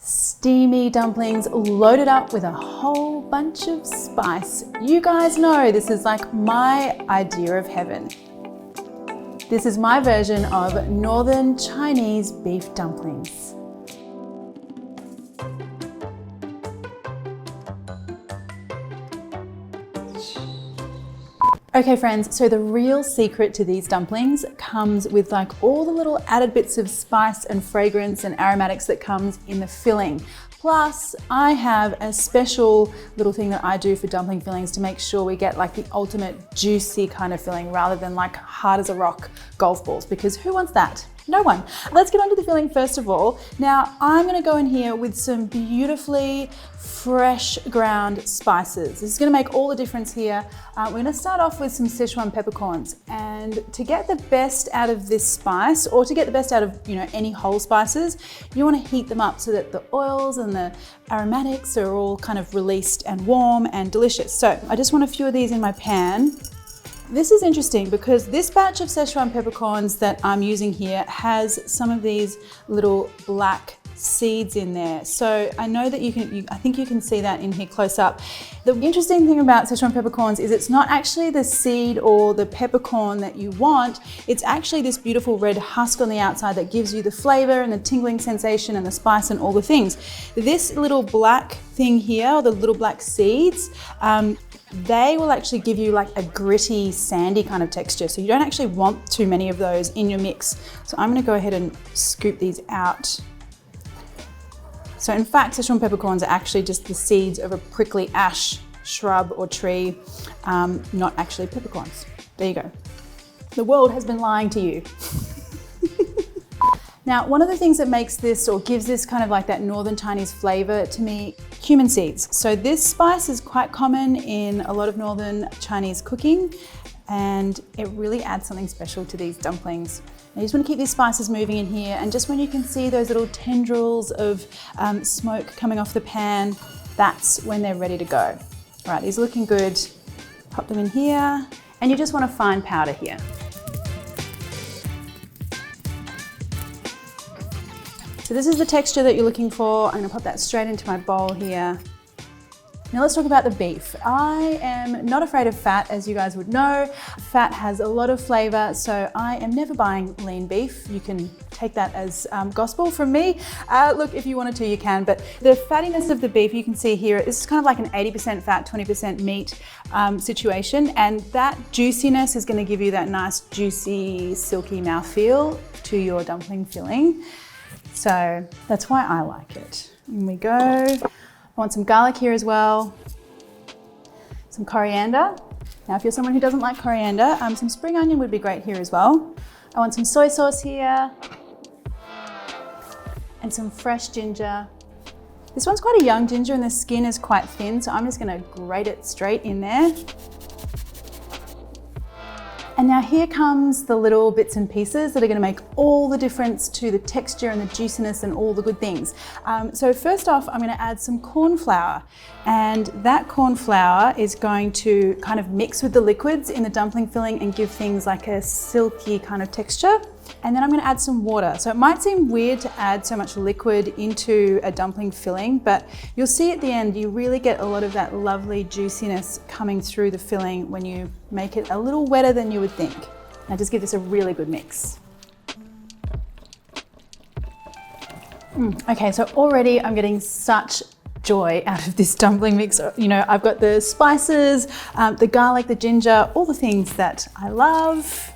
steamy dumplings loaded up with a whole bunch of spice. You guys know this is like my idea of heaven. This is my version of Northern Chinese beef dumplings. Okay friends, so the real secret to these dumplings comes with like all the little added bits of spice and fragrance and aromatics that comes in the filling. Plus, I have a special little thing that I do for dumpling fillings to make sure we get like the ultimate juicy kind of filling rather than like hard as a rock golf balls, because who wants that? No one. Let's get on to the filling first of all. Now, I'm gonna go in here with some beautifully fresh ground spices. This is gonna make all the difference here. We're gonna start off with some Sichuan peppercorns, and to get the best out of this spice, or to get the best out of any whole spices, you wanna heat them up so that the oils and the aromatics are all kind of released and warm and delicious. So I just want a few of these in my pan. This is interesting because this batch of Sichuan peppercorns that I'm using here has some of these little black seeds in there. So I know that I think you can see that in here close up. The interesting thing about Sichuan peppercorns is it's not actually the seed or the peppercorn that you want. It's actually this beautiful red husk on the outside that gives you the flavor and the tingling sensation and the spice and all the things. This little black thing here, or the little black seeds, they will actually give you like a gritty, sandy kind of texture. So you don't actually want too many of those in your mix. So I'm gonna go ahead and scoop these out. So in fact, Sichuan peppercorns are actually just the seeds of a prickly ash shrub or tree, not actually peppercorns. There you go. The world has been lying to you. Now, one of the things that makes this or gives this kind of like that Northern Chinese flavor to me, cumin seeds. So this spice is quite common in a lot of Northern Chinese cooking, and it really adds something special to these dumplings. Now you just want to keep these spices moving in here, and just when you can see those little tendrils of smoke coming off the pan, that's when they're ready to go. All right, these are looking good. Pop them in here, and you just want a fine powder here. So this is the texture that you're looking for. I'm gonna pop that straight into my bowl here. Now let's talk about the beef. I am not afraid of fat, as you guys would know. Fat has a lot of flavor, so I am never buying lean beef. You can take that as gospel from me. Look, if you wanted to, you can, but the fattiness of the beef, you can see here, this is kind of like an 80% fat, 20% meat situation, and that juiciness is gonna give you that nice, juicy, silky mouthfeel to your dumpling filling. So that's why I like it. In we go. I want some garlic here as well. Some coriander. Now, if you're someone who doesn't like coriander, some spring onion would be great here as well. I want some soy sauce here. And some fresh ginger. This one's quite a young ginger and the skin is quite thin, so I'm just gonna grate it straight in there. And now here comes the little bits and pieces that are gonna make all the difference to the texture and the juiciness and all the good things. So first off, I'm gonna add some corn flour. And that corn flour is going to kind of mix with the liquids in the dumpling filling and give things like a silky kind of texture. And then I'm gonna add some water. So it might seem weird to add so much liquid into a dumpling filling, but you'll see at the end, you really get a lot of that lovely juiciness coming through the filling when you make it a little wetter than you would think. Now just give this a really good mix. Okay, so already I'm getting such joy out of this dumpling mix. I've got the spices, the garlic, the ginger, all the things that I love.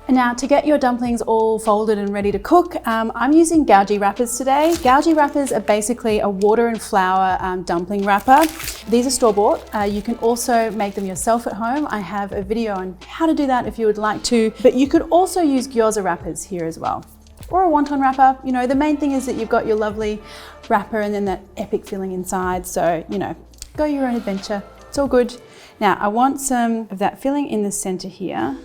And now to get your dumplings all folded and ready to cook, I'm using Gaoji wrappers today. Gaoji wrappers are basically a water and flour dumpling wrapper. These are store-bought. You can also make them yourself at home. I have a video on how to do that if you would like to, but you could also use gyoza wrappers here as well. Or a wonton wrapper. The main thing is that you've got your lovely wrapper and then that epic filling inside. So, go your own adventure. It's all good. Now, I want some of that filling in the center here.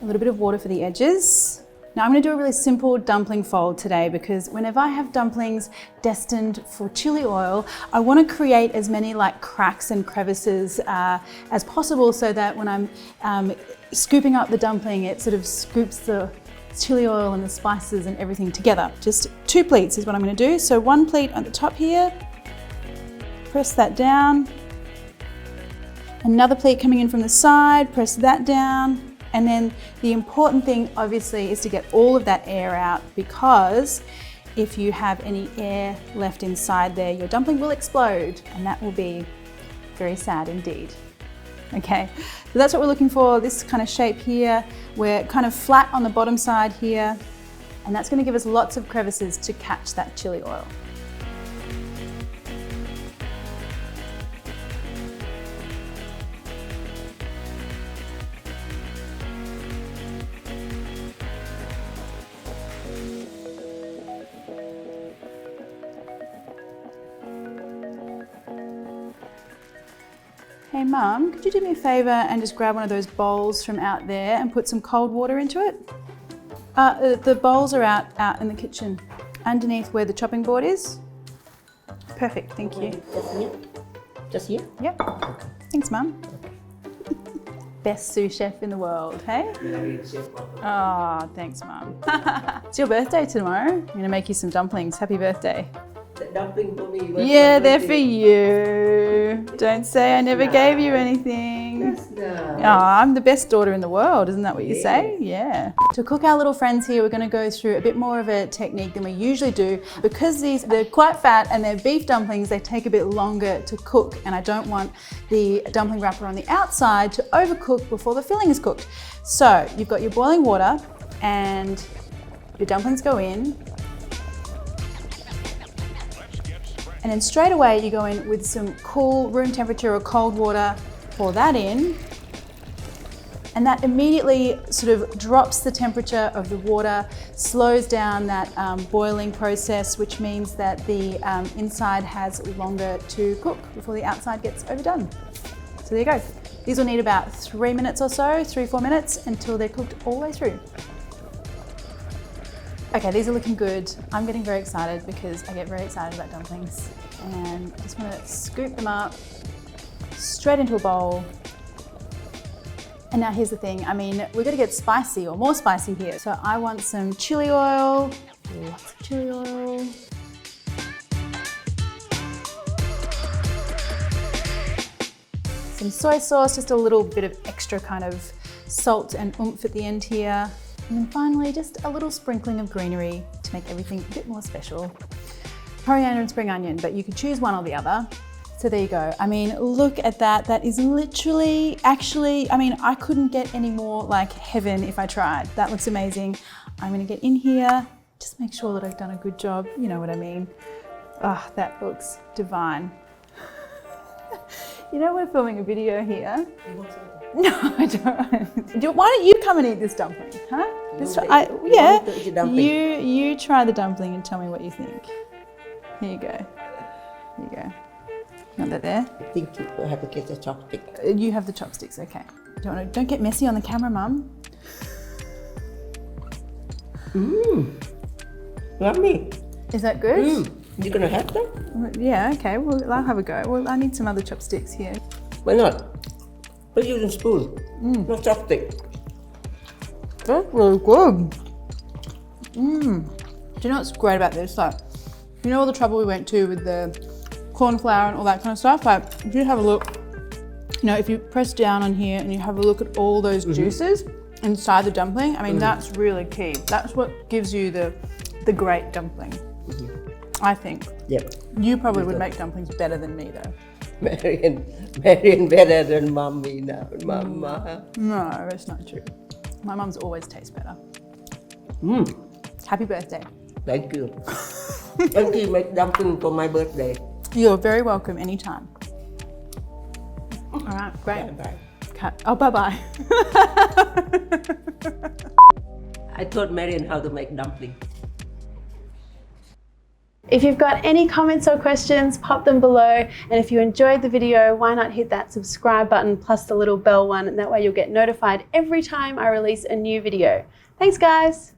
A little bit of water for the edges. Now I'm going to do a really simple dumpling fold today because whenever I have dumplings destined for chili oil, I want to create as many like cracks and crevices as possible so that when I'm scooping up the dumpling, it sort of scoops the chili oil and the spices and everything together. Just 2 pleats is what I'm going to do. So 1 pleat at the top here, press that down. Another pleat coming in from the side, press that down. And then the important thing obviously is to get all of that air out, because if you have any air left inside there, your dumpling will explode, and that will be very sad indeed. Okay, so that's what we're looking for, this kind of shape here. We're kind of flat on the bottom side here, and that's going to give us lots of crevices to catch that chili oil. Hey Mum, could you do me a favour and just grab one of those bowls from out there and put some cold water into it? The bowls are out in the kitchen, underneath where the chopping board is. Perfect, thank you. Just here? Just here? Yep. Okay. Thanks Mum. Best sous chef in the world, hey? Marion chef. Oh, thanks Mum. It's your birthday tomorrow. I'm going to make you some dumplings. Happy birthday. The dumpling for me. Yeah, they're for you. Don't say I never gave you anything. That's nice. Oh, I'm the best daughter in the world, isn't that what you say? Yeah. To cook our little friends here, we're going to go through a bit more of a technique than we usually do. Because they're quite fat and they're beef dumplings, they take a bit longer to cook, and I don't want the dumpling wrapper on the outside to overcook before the filling is cooked. So you've got your boiling water and your dumplings go in. And then straight away you go in with some cool room temperature or cold water, pour that in, and that immediately sort of drops the temperature of the water, slows down that boiling process, which means that the inside has longer to cook before the outside gets overdone. So there you go. These will need about 3 minutes or so, 3-4 minutes, until they're cooked all the way through. Okay, these are looking good. I'm getting very excited because I get very excited about dumplings. And I just want to scoop them up straight into a bowl. And now here's the thing, I mean, we're gonna get spicy or more spicy here. So I want some chili oil, lots of chili oil. Some soy sauce, just a little bit of extra kind of salt and oomph at the end here. And then finally, just a little sprinkling of greenery to make everything a bit more special. Coriander and spring onion, but you could choose one or the other. So there you go. I mean, look at that. That is literally, actually, I mean, I couldn't get any more like heaven if I tried. That looks amazing. I'm gonna get in here, just make sure that I've done a good job. You know what I mean? Oh, that looks divine. You know, we're filming a video here. No, I don't. Why don't you come and eat this dumpling, huh? You try the dumpling and tell me what you think. Here you go. Here you go. Got that there? I think you have to get the chopstick. You have the chopsticks, okay. Don't get messy on the camera, Mum. Yummy. Is that good? You gonna have that? Yeah, okay. Well, I'll have a go. Well, I need some other chopsticks here. Why not? We're using spoon, no chopstick. That's really good. Do you know what's great about this? Like, you know all the trouble we went to with the corn flour and all that kind of stuff? Like, if you have a look, you know, if you press down on here and you have a look at all those juices inside the dumpling, I mean, that's really key. That's what gives you the great dumpling, I think. Yep. You probably would make dumplings better than me though. Marion better than Mommy now, Mama. No, that's not true. My mum's always tastes better. Happy birthday. Thank you. Thank you, make dumpling for my birthday. You're very welcome anytime. All right, great. Bye-bye. Cut. Oh, bye-bye. I taught Marion how to make dumpling. If you've got any comments or questions, pop them below. And if you enjoyed the video, why not hit that subscribe button plus the little bell one, and that way you'll get notified every time I release a new video. Thanks, guys.